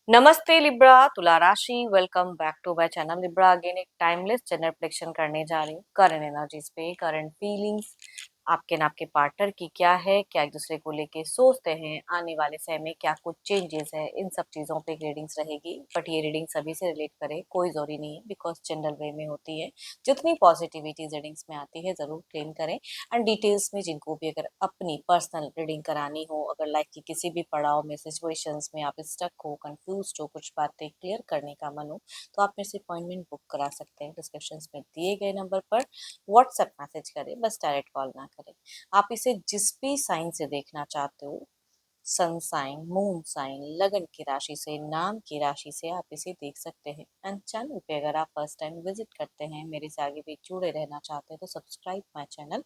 नमस्ते लिब्रा, तुला राशि welcome back to my channel Libra. Again एक टाइमलेस जनरल प्रेडिक्शन करने जा रही हूँ करंट एनर्जीज पे, करंट फीलिंग्स आपके ना आपके पार्टनर की क्या है, क्या एक दूसरे को लेके सोचते हैं, आने वाले समय में क्या कुछ चेंजेस है, इन सब चीज़ों पे रीडिंग्स रहेगी। बट ये रीडिंग सभी से रिलेट करे कोई जरूरी नहीं है, बिकॉज जनरल वे में होती है। जितनी पॉजिटिविटी रीडिंग्स में आती है ज़रूर क्लेम करें। एंड डिटेल्स में जिनको भी अगर अपनी पर्सनल रीडिंग करानी हो, अगर लाइफ की किसी भी पड़ाव में, सिचुएशंस में आप स्टक हो, कंफ्यूज हो, कुछ बातें क्लियर करने का मन हो, तो आप मेरे से अपॉइंटमेंट बुक करा सकते हैं। डिस्क्रिप्शन में दिए गए नंबर पर व्हाट्सएप मैसेज करें, बस डायरेक्ट कॉल ना करें। आप इसे जिस भी साइन से देखना चाहते हो, सन साइन, मून साइन, लगन की राशि से, नाम की राशि से आप इसे देख सकते हैं। एंड चैनल पे अगर आप फर्स्ट टाइम विजिट करते हैं, मेरे से आगे भी जुड़े रहना चाहते हैं, तो subscribe my channel,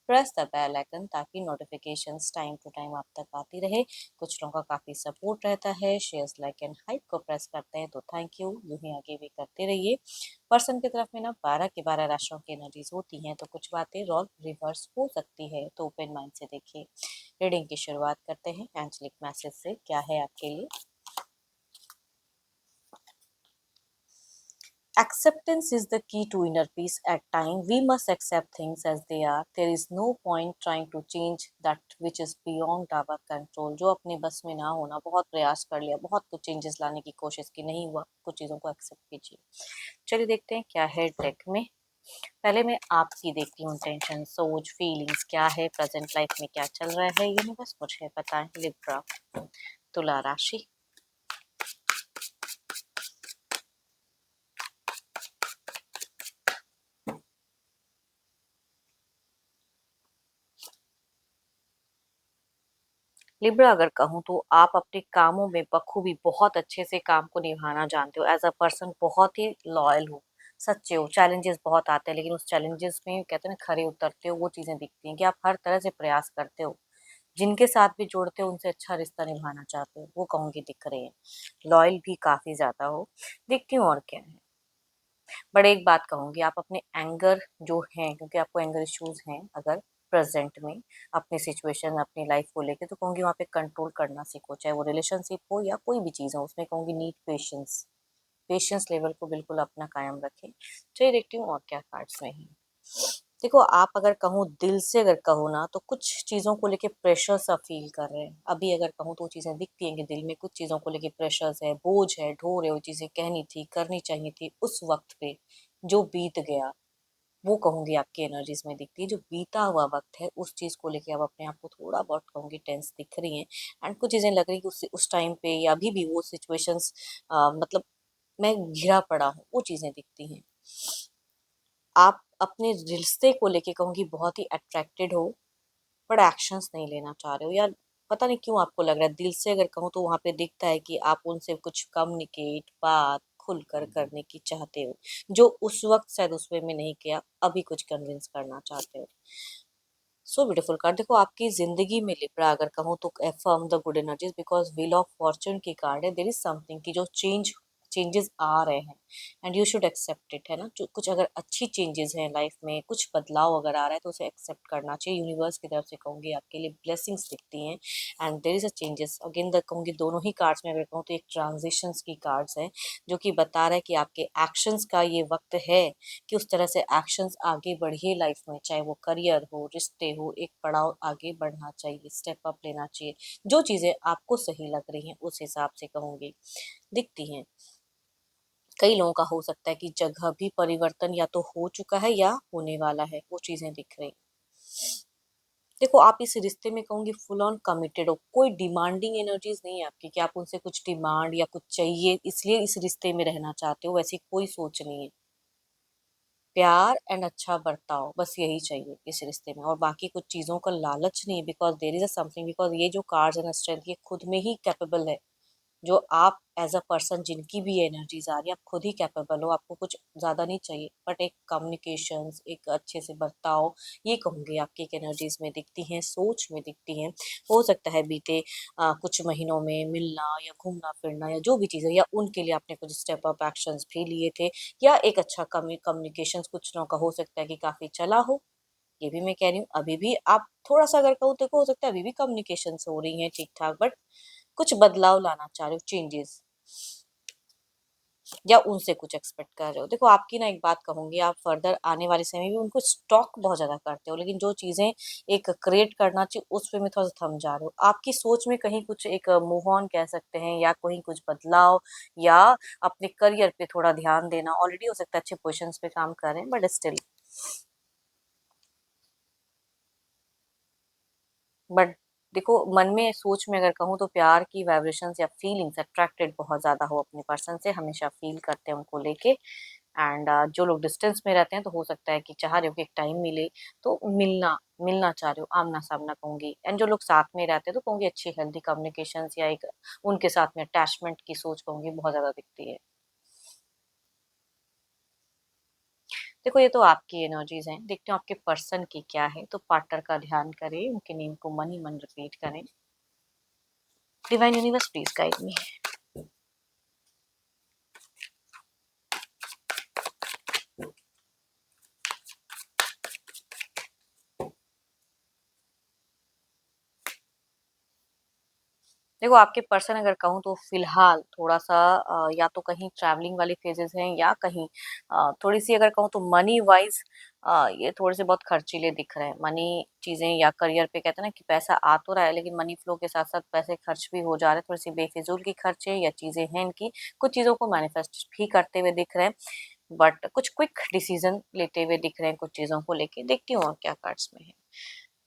press the bell icon, ताकि नोटिफिकेशंस टाइम टू टाइम आप तक आती रहे। कुछ लोगों का काफ़ी सपोर्ट रहता है, शेयर्स, लाइक एंड हाइप को प्रेस करते हैं, तो थैंक यू। यूं ही आगे भी करते रहिए। पर्सन की तरफ में ना 12 के 12 राशियों की एनर्जीज होती हैं, तो कुछ बातें रॉल रिवर्स हो सकती है, तो ओपन माइंड से देखिए। रीडिंग की शुरुआत करते हैं एंजलिक मैसेज से। क्या है आपके लिए? Acceptance is the key to inner peace. At times, we must accept things as they are. There is no point trying to change that which is beyond our control. जो अपने बस में ना होना, बहुत प्रयास कर लिया, बहुत कुछ चेंजेस लाने की कोशिश की, नहीं हुआ, कुछ चीज़ों को एक्सेप्ट कीजिए। चलिए देखते हैं क्या है डेक में। पहले मैं आपकी देखती हूँ टेंशन, सोच, फीलिंग्स क्या है, प्रेजेंट लाइफ में क्या चल रहा है, यूनिवर्स मुझे बताएं। लिब्रा, तुला राशि। लिब्रा, अगर कहूँ तो आप अपने कामों में बखूबी बहुत अच्छे से काम को निभाना जानते हो। एज अ पर्सन बहुत ही लॉयल हो, सच्चे हो। चैलेंजेस बहुत आते हैं, लेकिन उस चैलेंजेस में कहते हैं ना, खरे उतरते हो। वो चीज़ें दिखती हैं कि आप हर तरह से प्रयास करते हो। जिनके साथ भी जोड़ते हो उनसे अच्छा रिश्ता निभाना चाहते हो, वो कहूँगी दिख रहे हैं। लॉयल भी काफ़ी ज़्यादा हो, देखती हूँ और क्या है। बट एक बात कहूँगी, आप अपने एंगर जो हैं, क्योंकि आपको एंगर इश्यूज हैं अगर प्रेजेंट में अपनी सिचुएशन, अपनी लाइफ को लेके, तो कहूँगी वहाँ पे कंट्रोल करना सीखो। चाहे वो रिलेशनशिप हो या कोई भी चीज़ हो, उसमें कहूँगी नीड पेशेंस। पेशेंस लेवल को बिल्कुल अपना कायम रखें। चलिए देखती हूँ और क्या कार्ड्स में है। देखो, आप अगर कहूँ दिल से, अगर कहो ना, तो कुछ चीज़ों को लेके प्रेशर सा फील कर रहे हैं अभी। अगर कहूँ तो चीज़ें दिखती हैं कि दिल में कुछ चीज़ों को लेके प्रेशर्स है, बोझ है, ढोर है। वो चीज़ें कहनी थी, करनी चाहिए थी उस वक्त पे जो बीत गया, वो कहूँगी आपकी एनर्जीज में दिखती है। जो बीता हुआ वक्त है, उस चीज़ को लेके आप अपने आप को थोड़ा बहुत कहूँगी टेंस दिख रही हैं। एंड कुछ चीज़ें लग रही कि उस टाइम पे या अभी भी वो सिचुएशंस, मतलब मैं घिरा पड़ा हूँ, वो चीज़ें दिखती हैं। आप अपने रिश्ते को लेके कहूँगी बहुत ही अट्रैक्टेड हो, बट एक्शंस नहीं लेना चाह रहे हो यार। पता नहीं क्यों आपको लग रहा है। दिल से अगर कहूँ तो वहाँ पे दिखता है कि आप उनसे कुछ कम्युनिकेट, बात खुलकर करने की चाहते हो, जो उस वक्त शायद उस वे में नहीं किया, अभी कुछ कन्विंस करना चाहते हो। So beautiful card. देखो, आपकी जिंदगी में लिब्रा अगर कहूँ तो affirm the good energies, because wheel of Fortune की कार्ड है। देर इज समथिंग की जो चेंजेस आ रहे हैं, and you should accept it, है ना। जो कुछ अगर अच्छी चेंजेस हैं लाइफ में, कुछ बदलाव अगर आ रहा है, तो उसे एक्सेप्ट करना चाहिए। यूनिवर्स की तरफ से कहूँगी आपके लिए ब्लेसिंग्स दिखती हैं। And there is a changes again the कहूँगी, दोनों ही कार्ड्स में अगर कहूँ तो एक ट्रांजिशंस की कार्ड्स हैं, जो कि बता रहा है कि आपके एक्शंस का ये वक्त है कि उस तरह से एक्शंस आगे बढ़िए लाइफ में। चाहे वो करियर हो, रिश्ते हो, एक पड़ाव आगे बढ़ना चाहिए, स्टेप अप लेना चाहिए। जो चीज़ें आपको सही लग रही हैं उस हिसाब से कहूँगी दिखती हैं। कई लोगों का हो सकता है कि जगह भी परिवर्तन या तो हो चुका है या होने वाला है, वो चीज़ें दिख रही। देखो, आप इस रिश्ते में कहूँगी फुल ऑन कमिटेड हो। कोई डिमांडिंग एनर्जीज नहीं है आपकी कि आप उनसे कुछ डिमांड या कुछ चाहिए इसलिए इस रिश्ते में रहना चाहते हो, वैसी कोई सोच नहीं है। प्यार एंड अच्छा बर्ताव, बस यही चाहिए इस रिश्ते में, और बाकी कुछ चीज़ों का लालच नहीं है। Because there is a something, because ये जो कार्ड्स एंड स्ट्रेंथ, ये खुद में ही कैपेबल है। जो आप एज अ पर्सन, जिनकी भी एनर्जीज आ रही है, आप खुद ही कैपेबल हो। आपको कुछ ज़्यादा नहीं चाहिए, बट एक कम्युनिकेशंस, एक अच्छे से बर्ताव, ये कहूँगी आपकी एक एनर्जीज में दिखती हैं, सोच में दिखती हैं। हो सकता है बीते कुछ महीनों में मिलना या घूमना फिरना या जो भी चीज़ें, या उनके लिए आपने कुछ स्टेप अप एक्शंस भी लिए थे, या एक अच्छा कम्युनिकेशंस कुछ लोगों का हो सकता है कि काफ़ी चला हो। ये भी मैं कह रही हूँ, अभी भी आप थोड़ा सा अगर कहूँ तो हो सकता है अभी भी कम्युनिकेशंस हो रही हैं ठीक ठाक, बट कुछ बदलाव लाना चाह रहे हो, चेंजेस। या उनसे कुछ एक्सपेक्ट कर रहे हो। देखो आपकी ना एक बात कहूँगी, आप फर्दर आने वाले समय में भी उनको स्टॉक बहुत ज़्यादा करते हो, लेकिन जो चीज़ें एक क्रिएट करना चाहिए उस पे में थोड़ा-सा थम जा रहे हो। आपकी सोच में कहीं कुछ एक मूव ऑन कह सकते हैं या कहीं कुछ बदलाव या अपने करियर पे थोड़ा ध्यान देना, ऑलरेडी हो सकता है अच्छे पोज़ीशंस पे काम कर रहे हैं बट स्टिल बट देखो मन में सोच में अगर कहूँ तो प्यार की वाइब्रेशंस या फीलिंग्स अट्रैक्टेड बहुत ज़्यादा हो अपने पर्सन से, हमेशा फील करते हैं उनको लेके। एंड जो लोग डिस्टेंस में रहते हैं तो हो सकता है कि चाह रहे हो कि एक टाइम मिले तो मिलना मिलना चाह रहे हो, आमना सामना कहूंगी। एंड जो लोग साथ में रहते हैं तो कहूंगी अच्छी हेल्दी कम्युनिकेशन या एक उनके साथ में अटैचमेंट की सोच कहूंगी बहुत ज्यादा दिखती है। देखो ये तो आपकी एनर्जीज हैं, देखते हो आपके पर्सन की क्या है। तो पार्टनर का ध्यान करें, उनके नेम को मन ही मन रिपीट करें। Divine universe please guide me. देखो आपके पर्सन अगर कहूँ तो फिलहाल थोड़ा-सा या तो कहीं ट्रैवलिंग वाले फेजेज़ हैं या कहीं थोड़ी-सी अगर कहूँ तो मनी वाइज़ ये थोड़े से बहुत खर्चीले दिख रहे हैं। मनी चीज़ें या करियर पे कहते हैं ना कि पैसा आ तो रहा है लेकिन मनी फ्लो के साथ-साथ पैसे खर्च भी हो जा रहे हैं। थोड़ी-सी बेफिज़ूल की खर्चे या चीज़ें हैं इनकी, कुछ चीज़ों को मैनिफेस्ट भी करते हुए दिख रहे हैं। बट कुछ क्विक डिसीज़न लेते हुए दिख रहे हैं कुछ चीज़ों को लेके। देखती हूँ और क्या कार्ड्स में है।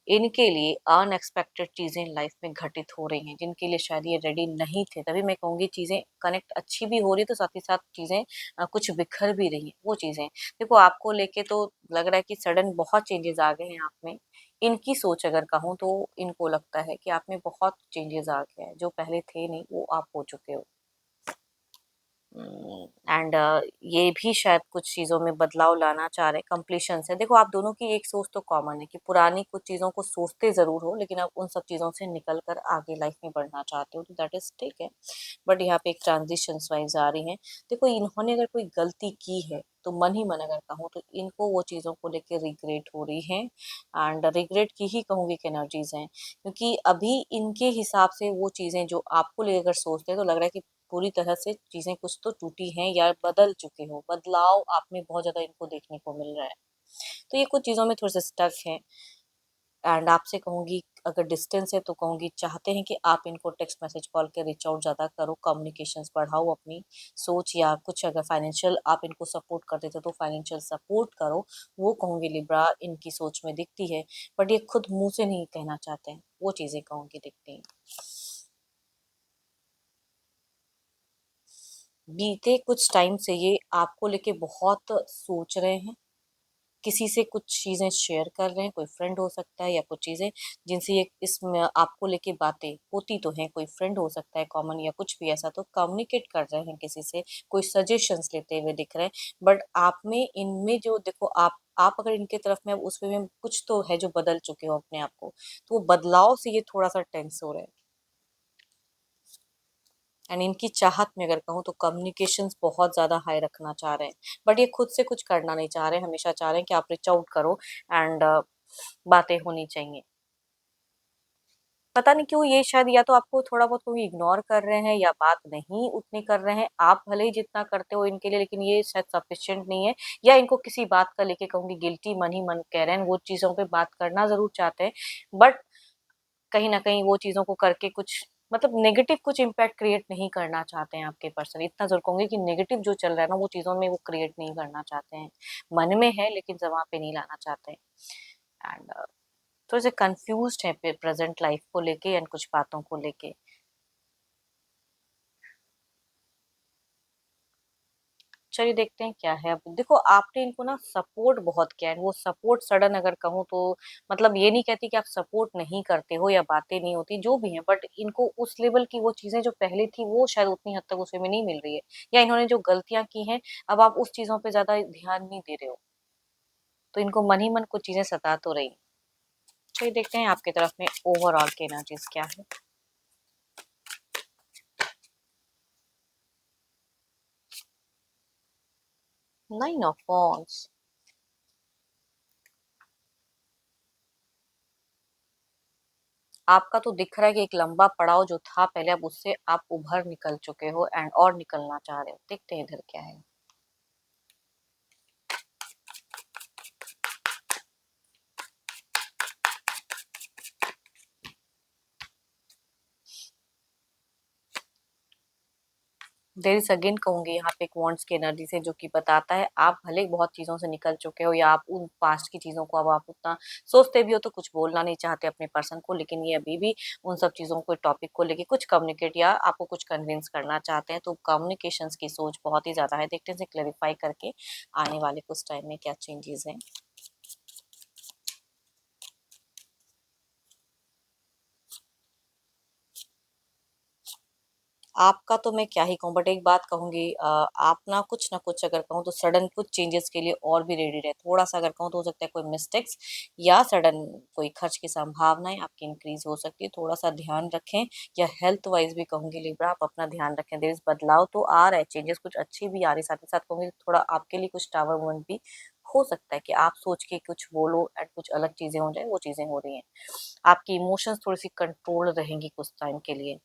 इनके लिए अनएक्सपेक्टेड चीज़ें लाइफ में घटित हो रही हैं, जिनके लिए शायद ये रेडी नहीं थे। तभी मैं कहूँगी चीज़ें कनेक्ट अच्छी भी हो रही है, तो साथ ही साथ चीज़ें कुछ बिखर भी रही हैं, वो चीज़ें। देखो आपको लेके तो लग रहा है कि सडन बहुत चेंजेज़ आ गए हैं आप में। इनकी सोच अगर कहूँ तो इनको लगता है कि आप में बहुत चेंजेज़ आ गया है, जो पहले थे नहीं, वो आप हो चुके हो। एंड ये भी शायद कुछ चीज़ों में बदलाव लाना चाह रहे हैं, कंप्लीशन से। देखो आप दोनों की एक सोच तो कॉमन है कि पुरानी कुछ चीज़ों को सोचते ज़रूर हो, लेकिन आप उन सब चीज़ों से निकल कर आगे लाइफ में बढ़ना चाहते हो, तो दैट इज़ ठीक है। बट यहाँ पे एक ट्रांजिशंस वाइज़ आ रही हैं। देखो इन्होंने अगर कोई गलती की है, तो मन ही मन अगर कहूँ तो इनको वो चीज़ों को लेके रिग्रेट हो रही है। एंड रिग्रेट की ही कहूँगी कि एनर्जीज़ हैं, क्योंकि अभी इनके हिसाब से वो चीज़ें जो आपको लेकर सोचते हैं तो लग रहा है कि पूरी तरह से चीज़ें कुछ तो टूटी हैं या बदल चुके हो। बदलाव आप में बहुत ज़्यादा इनको देखने को मिल रहा है। तो ये कुछ चीज़ों में थोड़े-से स्टक हैं। एंड आपसे कहूँगी अगर डिस्टेंस है तो कहूँगी चाहते हैं कि आप इनको टेक्स्ट मैसेज कॉल के रीच आउट ज़्यादा करो, कम्युनिकेशंस बढ़ाओ अपनी सोच या कुछ अगर फाइनेंशियल आप इनको सपोर्ट कर देते हो तो फाइनेंशियल सपोर्ट करो। वो कहूँगी लिब्रा इनकी सोच में दिखती है, बट ये खुद मुँह से नहीं कहना चाहते हैं, वो चीज़ें कहूँगी दिखती हैं। बीते कुछ टाइम से ये आपको लेके बहुत सोच रहे हैं, किसी से कुछ चीज़ें शेयर कर रहे हैं, कोई फ्रेंड हो सकता है या कुछ चीज़ें जिनसे ये इसमें आपको लेके बातें होती तो हैं, कोई फ्रेंड हो सकता है कॉमन या कुछ भी ऐसा, तो कम्युनिकेट कर रहे हैं किसी से, कोई सजेशंस लेते हुए दिख रहे हैं। बट आप में इनमें जो देखो आप अगर इनके तरफ में उसमें में कुछ तो है जो बदल चुके हो अपने आप को, तो वो बदलाव से ये थोड़ा-सा टेंस हो रहे हैं। एंड इनकी चाहत में अगर कहूँ तो कम्युनिकेशंस बहुत ज़्यादा हाई रखना चाह रहे हैं, बट ये खुद से कुछ करना नहीं चाह रहे हैं, हमेशा चाह रहे हैं कि आप रीच आउट करो एंड बातें होनी चाहिए। पता नहीं क्यों ये शायद या तो आपको थोड़ा बहुत कोई इग्नोर कर रहे हैं या बात नहीं उतनी कर रहे हैं, आप भले ही जितना करते हो इनके लिए लेकिन ये शायद सफिशिएंट नहीं है, या इनको किसी बात का लेके कहूँगी गिल्टी मन ही मन कह रहे हैं, वो चीज़ों पे बात करना ज़रूर चाहते हैं, बट कहीं न कहीं वो चीज़ों को करके कुछ मतलब नेगेटिव कुछ इम्पैक्ट क्रिएट नहीं करना चाहते हैं आपके पर्सन। इतना ज़रूर कहूँगी कि नेगेटिव जो चल रहा है ना, वो चीज़ों में वो क्रिएट नहीं करना चाहते हैं। मन में है लेकिन ज़बान पे नहीं लाना चाहते हैं। एंड थोड़े-से कन्फ्यूज़्ड हैं प्रेज़ेंट लाइफ़ को लेके एंड कुछ बातों को लेके। चलिए देखते हैं क्या है। अब देखो आपने इनको ना सपोर्ट बहुत किया है, वो सपोर्ट सडन अगर कहूँ तो मतलब ये नहीं कहती कि आप सपोर्ट नहीं करते हो या बातें नहीं होती, जो भी हैं, बट इनको उस लेवल की वो चीज़ें जो पहले थी वो शायद उतनी हद तक उसमें नहीं मिल रही है, या इन्होंने जो गलतियाँ की हैं, अब आप उस चीज़ों पे ज़्यादा ध्यान नहीं दे रहे हो, तो इनको मन ही मन कुछ चीज़ें सता तो रही हैं। चलिए देखते हैं आपकी तरफ में ओवरऑल की एनर्जीज़ क्या है। 9 ऑफ वांड्स। आपका तो दिख रहा है कि एक लंबा पड़ाव जो था पहले, अब उससे आप उभर निकल चुके हो एंड और निकलना चाह रहे हो। देखते हैं इधर क्या है। देयर इज अगेन कहूंगी यहाँ पे एक वॉन्ड्स की एनर्जी से, जो कि बताता है आप भले ही बहुत चीजों से निकल चुके हो, या आप उन पास्ट की चीजों को अब आप उतना सोचते भी हो तो कुछ बोलना नहीं चाहते अपने पर्सन को, लेकिन ये अभी भी उन सब चीजों को, टॉपिक को लेके कुछ कम्युनिकेट या आपको कुछ कन्विंस करना चाहते हैं। तो कम्युनिकेशंस की सोच बहुत ही ज्यादा है। देखते हैं क्लेरिफाई करके आने वाले कुछ टाइम में क्या चेंजेस हैं। आपका तो मैं क्या ही कहूँ, बट एक बात कहूंगी, आप ना कुछ अगर कहूँ तो सडन कुछ चेंजेस के लिए और भी रेडी रहे। थोड़ा सा अगर कहूँ तो हो सकता है कोई मिस्टेक्स या सडन कोई खर्च की संभावनाएं आपकी इंक्रीज हो सकती है। थोड़ा सा ध्यान रखें, या हेल्थ वाइज भी कहूंगी लिब्रा, आप अपना ध्यान रखें। देर इज बदलाव तो आ रहा है, चेंजेस कुछ अच्छी भी आ रही, साथ ही साथ कहूंगी थोड़ा आपके लिए कुछ टावर मूवमेंट भी हो सकता है कि आप सोच के कुछ बोलो एंड कुछ अलग चीजें हो जाए, वो चीजें हो रही हैं। आपकी इमोशंस थोड़ी सी कंट्रोल रहेंगी कुछ टाइम के लिए।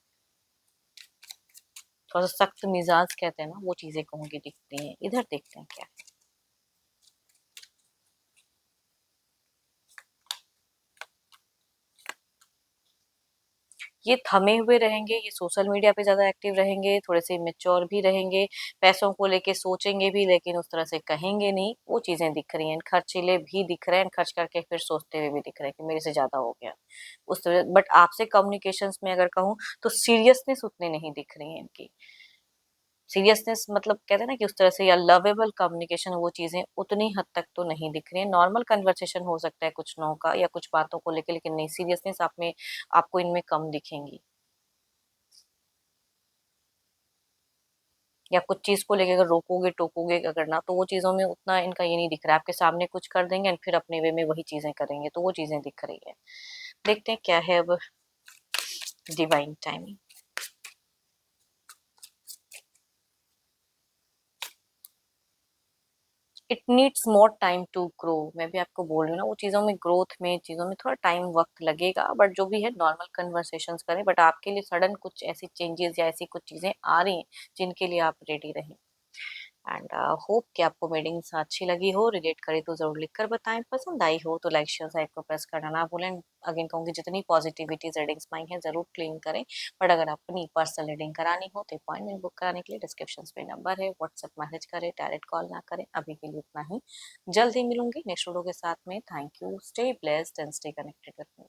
थोड़ा सा सख्त मिजाज कहते हैं ना, वो चीजें कहूंगी दिखती हैं। इधर देखते हैं क्या। ये थमे हुए रहेंगे, ये सोशल मीडिया पे ज्यादा एक्टिव रहेंगे, थोड़े से मेच्योर भी रहेंगे, पैसों को लेके सोचेंगे भी लेकिन उस तरह से कहेंगे नहीं, वो चीजें दिख रही हैं। खर्चीले भी दिख रहे हैं, खर्च करके फिर सोचते हुए भी दिख रहे हैं कि मेरे से ज्यादा हो गया उस तरह। बट आपसे कम्युनिकेशंस में अगर कहूँ तो सीरियसनेस उतनी नहीं दिख रही है इनकी। सीरियसनेस मतलब कहते हैं ना कि उस तरह से, या लवेबल कम्युनिकेशन, वो चीजें उतनी हद तक तो नहीं दिख रही है। नॉर्मल कन्वर्सेशन हो सकता है कुछ लोगों का या कुछ बातों को लेके, लेकिन नहीं, सीरियसनेस आप में, आपको इनमें कम दिखेंगी। या कुछ चीज को लेके अगर रोकोगे टोकोगे अगर ना, तो वो चीजों में उतना इनका ये नहीं दिख रहा है। आपके सामने कुछ कर देंगे एंड फिर अपने वे में वही चीजें करेंगे, तो वो चीजें दिख रही है। देखते हैं क्या है अब divine timing. It needs more time to grow. मैं भी आपको बोल रही हूँ ना, वो चीज़ों में ग्रोथ में, चीज़ों में थोड़ा टाइम वक्त लगेगा, बट जो भी है नॉर्मल कन्वर्सेशंस करें। बट आपके लिए सडन कुछ ऐसी चेंजेस या ऐसी कुछ चीज़ें आ रही हैं जिनके लिए आप रेडी रहें। एंड होप कि आपको मीटिंग्स अच्छी लगी हो, रिलेट करे तो जरूर लिख कर बताएं। पसंद आई हो तो लाइक शेयर साइड को प्रेस करना ना भूलें। अगेन कहूँगी जितनी पॉजिटिविटी रीडिंग्स पाई हैं जरूर क्लेम करें। बट अगर अपनी पर्सनल रीडिंग करानी हो तो अपॉइंटमेंट बुक कराने के लिए डिस्क्रिप्शन पे नंबर है, व्हाट्सएप मैसेज करें, डायरेक्ट कॉल ना करें। अभी के लिए इतना ही, जल्द ही मिलूंगी नेक्स्ट वीडियो के साथ में। Thank you, stay blessed and stay connected with me.